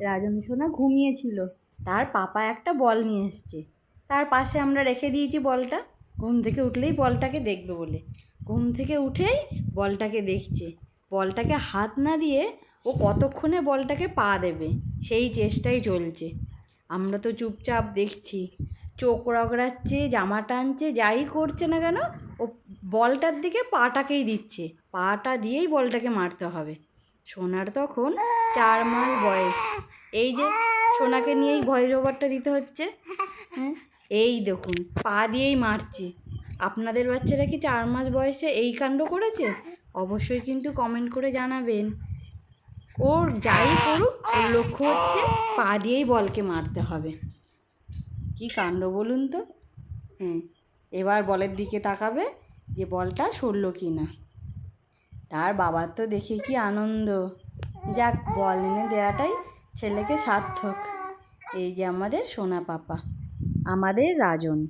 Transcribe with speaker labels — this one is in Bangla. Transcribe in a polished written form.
Speaker 1: রাজন সোনা ঘুমিয়েছিল, তার পাপা একটা বল নিয়ে এসছে, তার পাশে আমরা রেখে দিয়েছি বলটা। ঘুম থেকে উঠলেই বলটাকে দেখবে বলে, ঘুম থেকে উঠেই বলটাকে দেখছে। বলটাকে হাত না দিয়ে ও কতক্ষণে বলটাকে পা দেবে সেই চেষ্টাই চলছে। আমরা তো চুপচাপ দেখছি, চোখ রগড়াচ্ছে, জামা টানছে, যাই করছে না কেন ও বলটার দিকে পাটাকেই দিচ্ছে, পাটা দিয়েই বলটাকে মারতে হবে। সোনার তখন 4 মাস বয়স। এই যে সোনাকে নিয়েই ভয়েস ওভারটা দিতে হচ্ছে। হ্যাঁ, এই দেখুন পা দিয়েই মারছে। আপনাদের বাচ্চারা কি 4 মাস বয়সে এই কাণ্ড করেছে? অবশ্যই কিন্তু কমেন্ট করে জানাবেন। ওর যাই করুক ওর লক্ষ্য হচ্ছে পা দিয়েই বলকে মারতে হবে। কি কাণ্ড বলুন তো। হ্যাঁ, এবার বলের দিকে তাকাবে যে বলটা সরলো কি না। তার বাবার তো দেখে কি আনন্দ, যাক বল এনে দেওয়াটাই ছেলেকে সার্থক। এই যে আমাদের সোনা পাপা, আমাদের রাজন।